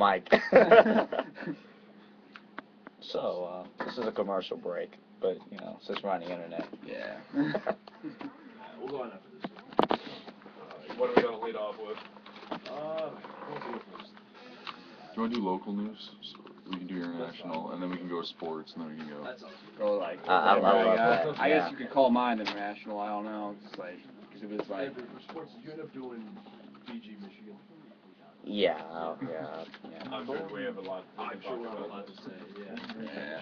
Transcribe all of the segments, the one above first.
mic. So, this is a commercial break, but, you know, since we're on the internet. Yeah. We'll go on after this. What are we going to lead off with? What was it first? Do you want to do local news? So we can do international, and then we can go sports, and then we can go. That sounds good. Go like. I love that. I guess you could call mine international. I don't know. It's like, cause it was like. For sports, did you end up doing BG Michigan? Yeah. I'm sure we have a lot. I'm sure we'll have a lot to say, yeah.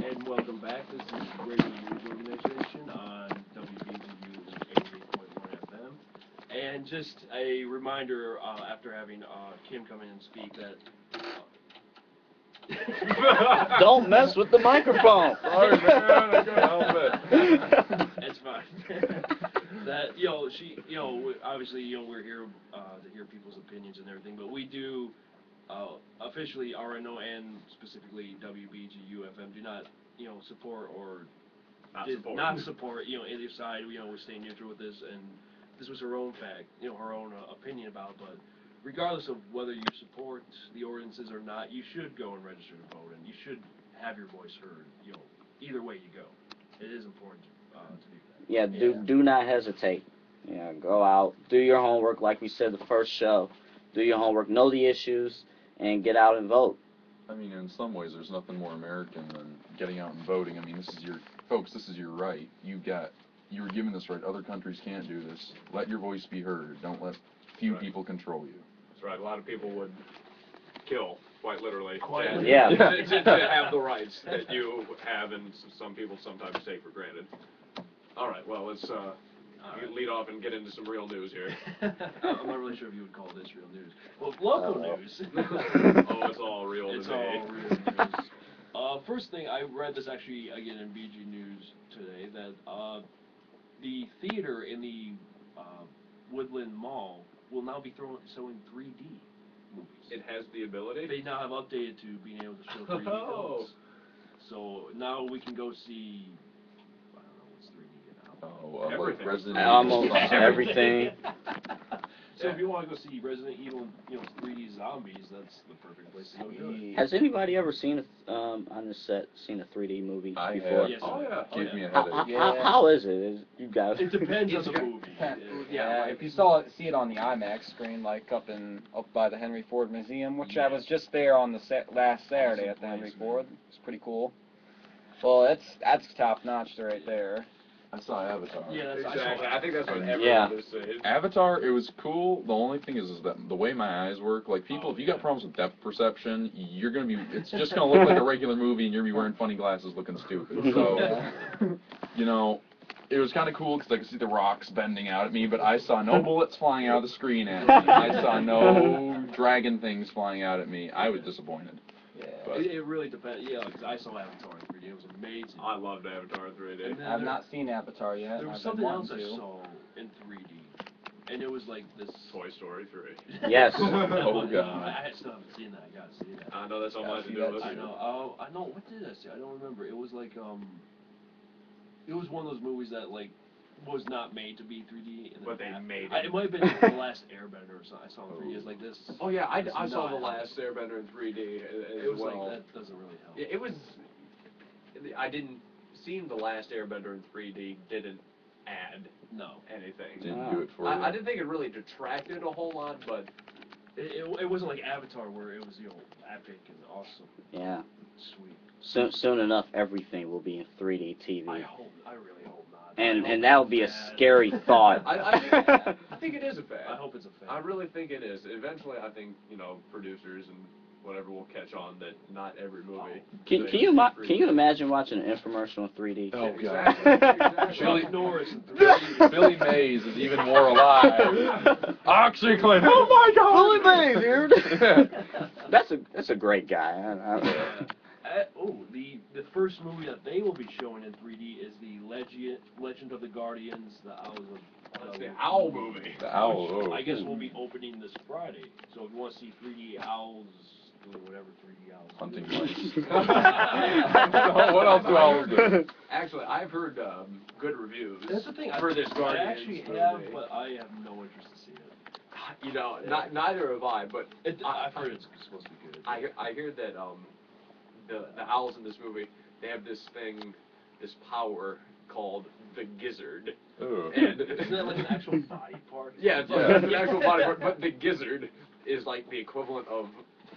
And welcome back. This is Radio News Organization on WBGU 88.1 FM. And just a reminder, after having Kim come in and speak, that Don't mess with the microphone. Sorry, man. I couldn't help it. It's fine. That obviously, we're here to hear people's opinions and everything, but we do officially RNO and specifically WBGU FM do not, support or not support, either side. We stay neutral with this, and this was her own fact, her own opinion about it. But regardless of whether you support the ordinances or not, you should go and register to vote, and you should have your voice heard. Either way you go, it is important to do that. Yeah, do not hesitate. Go out, do your homework, like we said the first show. Do your homework, know the issues, and get out and vote. I mean, in some ways, there's nothing more American than getting out and voting. I mean, this is your right. You were given this right. Other countries can't do this. Let your voice be heard. Don't let few people control you. That's right. A lot of people would kill, quite literally, to have the rights that you have, and some people sometimes take for granted. All right. Well, let's lead off and get into some real news here. I'm not really sure if you would call this real news. Well, local news. Oh, it's all real It's to me. all real news. First thing, I read this actually again in BG News today, that the theater in the Woodland Mall will now be showing 3D movies. It has the ability? They now have updated to being able to show 3D films. So now we can go see, I don't know what's 3D now. Oh, Everything. like Resident Almost Evil. everything. So if you want to go see Resident Evil, 3D zombies, that's the perfect place to go do it. Has anybody ever seen on this set seen a 3D movie I before? have. Yes, Oh, yeah. Give me a How, headache. how is it? You guys? It depends on It's the good. movie. Yeah, if you see it on the IMAX screen, like up by the Henry Ford Museum, which I was just there on the last Saturday at the Henry Ford. It's pretty cool. Well, that's top notch right there. I saw Avatar. Yeah, that's Exactly. I think that's what Yeah. everyone is saying. Avatar, it was cool. The only thing is that the way my eyes work, like people, if you got problems with depth perception, it's just gonna look like a regular movie, and you're gonna be wearing funny glasses, looking stupid. So, it was kind of cool because I could see the rocks bending out at me, but I saw no bullets flying out of the screen at me. I saw no dragon things flying out at me. I was disappointed. Yeah. But It really depends. Yeah, because I saw Avatar in 3D. It was amazing. I loved Avatar 3D. And then I've not seen Avatar yet. There was I've something been else I wanting to. saw in 3D, and it was like this. Toy Story 3. Yes. Oh, I God. still haven't seen that. I gotta see that. I know that's on my see to-do that list. I know. I know. What did I see? I don't remember. It was like it was one of those movies that like was not made to be 3D. And But they made it it. might have been like, The Last Airbender or something. I saw it in 3D. It's like this. Oh yeah, I It's saw not- The Last Airbender in 3D as It was well. like that doesn't really help. It was. I didn't. Seeing The Last Airbender in 3D didn't add No. anything. didn't do it for you. I didn't think it really detracted a whole lot, but It wasn't like Avatar where it was epic and awesome, Yeah. sweet. Soon enough, everything will be in 3D TV. I really hope not. And that would be a scary thought. I think it is a fad. I hope it's a fad. I really think it is. Eventually, I think producers and whatever will catch on that not every movie. Can you imagine watching an infomercial in 3D? Oh, Exactly. Billy- Chuck Norris in 3D. Billy Mays is even more alive. OxyClean. Oh my God. Billy Mays, dude. That's a great guy. The first movie that they will be showing in 3D is the Legend of the Guardians, the Owls of. That's the Owl movie. The owl. Which Oh. I guess will be opening this Friday. So if you want to see 3D owls, or whatever 3D owls. do. Hunting mice. What else do owls do? Actually, I've heard good reviews. That's the thing. For this I Guardians actually movie. have, but I have no interest to see it. You know, neither have I, but I've heard it's supposed to be good. I hear that the owls in this movie, they have this power called the gizzard. Ooh. And Isn't that like an actual body part? yeah, it's like an actual body part, but the gizzard is like the equivalent of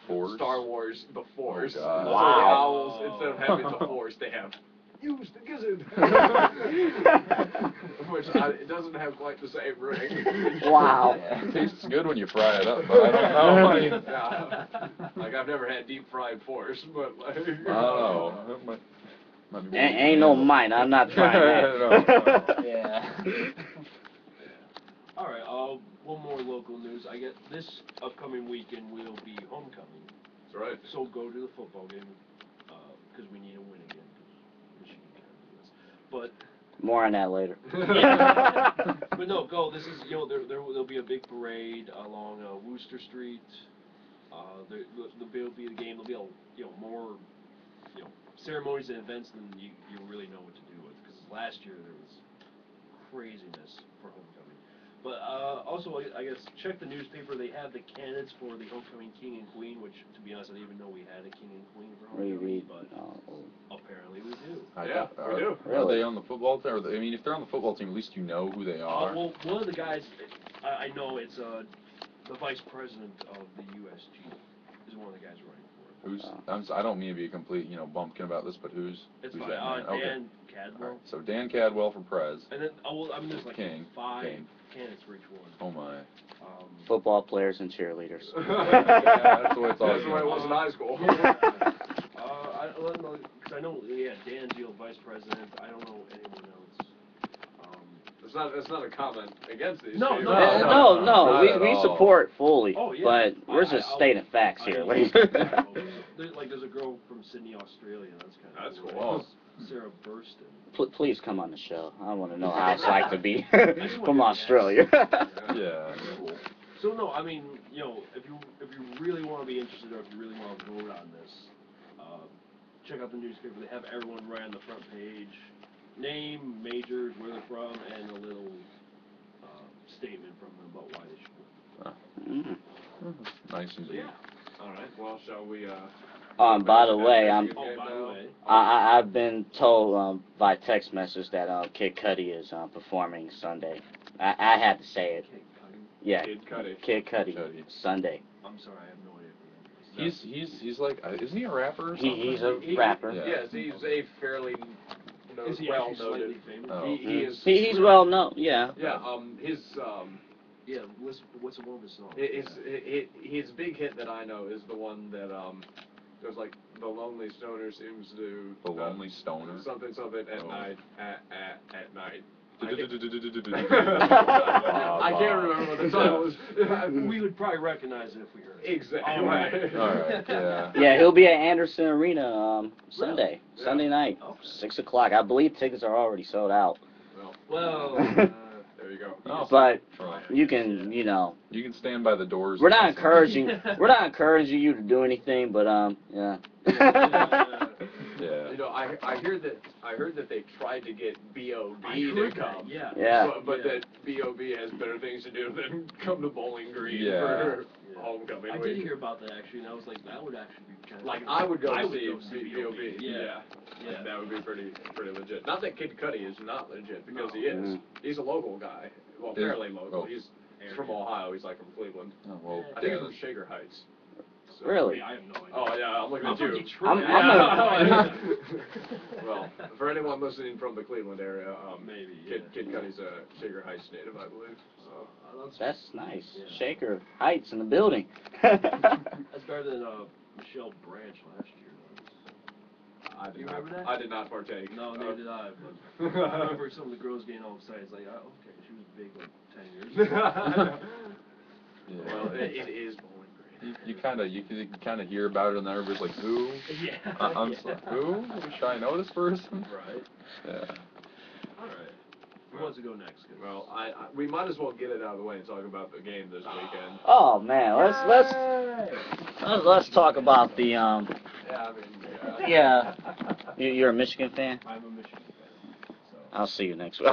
Force? Star Wars, the Force. Oh, God. So Wow. the owls, instead of having the Force, they have use the gizzard. Which it doesn't have quite the same ring. Wow. It tastes good when you fry it up, but I don't know. Yeah. Like I've never had deep fried Force, but like. Oh. That might be Ain't no mine. I'm not trying that. No. Yeah. All right. One more local news. I get this upcoming weekend will be homecoming. That's right. So go to the football game because we need a win again. 'Cause Michigan can't do this. But More on that later. but no, go. This is there'll be a big parade along Wooster Street. There'll be a game. There'll be more ceremonies and events than you really know what to do with. Because last year there was craziness for homecoming. But also, I guess, check the newspaper. They have the candidates for the homecoming king and queen, which, to be honest, I didn't even know we had a king and queen for homecoming, but apparently we do. Yeah, we do. Are they on the football team? I mean, if they're on the football team, at least you know who they are. Well, one of the guys, I know it's the vice president of the USG is one of the guys running for it. Who's? I don't mean to be a complete, bumpkin about this, but who's It's who's fine. that man? Okay. Dan Cadwell. All right. So Dan Cadwell for Prez. And then, there's like King. 5 King. candidates for each one. Oh my. Football players and cheerleaders. Yeah, that's the way it's That's the way it always was in high school. I don't know, because I know, Dan's the vice president. I don't know anyone else. It's not a comment against these. No, two. no, No, not at we all. support fully, Oh, yeah. but we're just stating facts here. There's a girl from Sydney, Australia. That's kind of That's cool. cool. Sarah Burston. Please come on the show. I want to know how it's like to be just from wanna Australia. Yeah. Cool. So no, I mean, if you really want to be interested or if you really want to vote on this, check out the newspaper. They have everyone right on the front page. Name, majors, where they're from, and a little statement from them about why they should vote. Nice and So easy. yeah. All right. Well, shall we? By the way, By the way. I've been told by text message that Kid Cudi is performing Sunday. I had to say it. Yeah, Kid Cudi. Kid Cudi, Cudi. Sunday. I'm sorry, I have no idea who that is. He's like, isn't he a rapper or something? He's a rapper. Yeah. Yes, he's a fairly Is he well actually noted. slightly famous? Oh. He is. He's well known. Yeah. Yeah. His Yeah, what's one of his songs? his big hit that I know is the one that there's like the Lonely Stoner seems to The Lonely Stoner. something at night at night. I can't remember what the title was. We would probably recognize it if we heard it. Exactly. All right. All right. Yeah. Yeah, he'll be at Anderson Arena Sunday, Yeah. Sunday night, Okay. 6 o'clock. I believe tickets are already sold out. Well, there you go. Oh. But Right. you can, You can stand by the doors. we're not and- encouraging you to do anything, but yeah. Yeah. You know, I heard that they tried to get B.O.B. I to heard come. that, yeah. Yeah. But that B.O.B. has better things to do than come to Bowling Green Yeah. for Yeah. homecoming I week. did hear about that actually, and I was like, that would actually be kind of Like I would go I to would see go see B.O.B. Yeah. Yeah. That would be pretty legit. Not that Kid Cudi is not legit because No. he is. He's a local guy. Well, fairly local. Oh. He's from Ohio. He's like from Cleveland. Oh, well, I think he's from Shaker Heights. So- Really? I have no idea. Oh yeah, I'm looking I'm at from you. Detroit. I'm Yeah. Well, for anyone listening from the Cleveland area, Maybe, Kid yeah. Cudi's a Shaker Heights native, I believe. So. That's nice. Yeah. Shaker Heights in the building. That's better than Michelle Branch last year. You remember that? I did not partake. No, neither did I. But I remember some of the girls getting all excited. It's like, okay, she was big like 10 years ago. yeah. Well, it is Bowling Green. You kind of hear about it, and then everybody's like, "Who? Yeah. I'm yeah. like, who? Should I know this person?" Right. Yeah. All right. Who wants to go next? Well, we might as well get it out of the way and talk about the game this weekend. Oh man, let's talk about the Yeah, I mean, yeah. You're a Michigan fan? I'm a Michigan fan. So. I'll see you next week.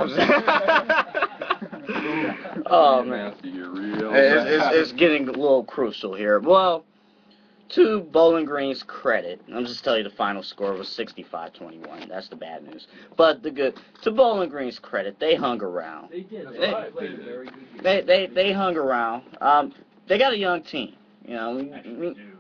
Oh man, Nasty here, real it's getting a little crucial here. Well, to Bowling Green's credit, I'll just tell you the final score was 65-21. That's the bad news. But the good, to Bowling Green's credit, they hung around. They did. That's They right. played a very good game. They hung around. They got a young team. You know,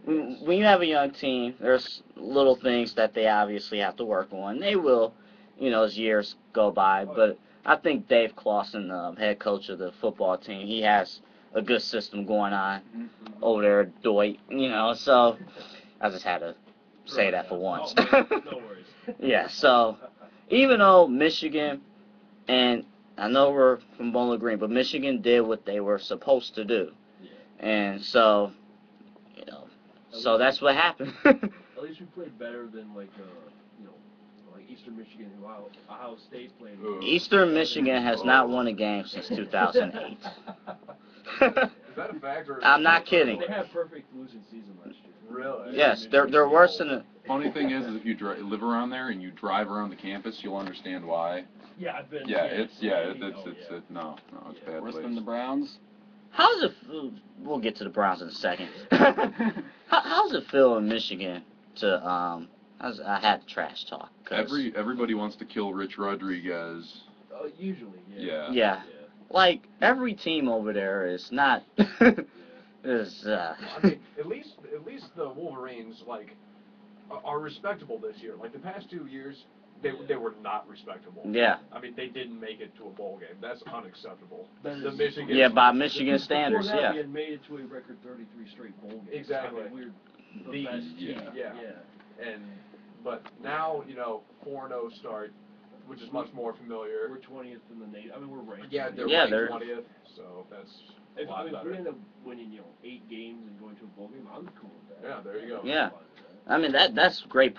when you have a young team, there's little things that they obviously have to work on. They will, you know, as years go by. But I think Dave Clawson, the head coach of the football team, he has a good system going on over there at Detroit. You know, so I just had to say that for once. No worries. Yeah. So even though Michigan, and I know we're from Bowling Green, but Michigan did what they were supposed to do. Yeah. And so, you know, so that's what happened. At least we played better than like Eastern Michigan, who Ohio State played. Eastern Michigan has not won a game since 2008. Is that a fact or? I'm not kidding. They had a perfect losing season last year. Really? Yes, they're worse than the. Funny thing is if you live around there and you drive around the campus, you'll understand why. Yeah, I've been. Yeah, it's No, it's bad Worse place. than the Browns. How's it? We'll get to the Browns in a second. How's it feel in Michigan to I had trash talk. Everybody wants to kill Rich Rodriguez. Usually, Yeah. Yeah. Like every team over there is not. is I mean, at least the Wolverines are respectable this year. Like the past 2 years, they were not respectable. Yeah. I mean, they didn't make it to a bowl game. That's unacceptable. That The is- Michigan. Yeah, by Michigan standards, Before that, yeah. we had made it to a record 33 straight bowl games. Exactly. I mean, we're the The- best yeah. team. Yeah. But now 4-0 start, which is much more familiar. We're 20th in the nation. I mean, we're ranked. Yeah, they're Yeah, ranked they're- 20th, so that's a If lot we better. end up winning, 8 games and going to a bowl game, I'm cool with that. Yeah, there you go. Yeah. I mean that's great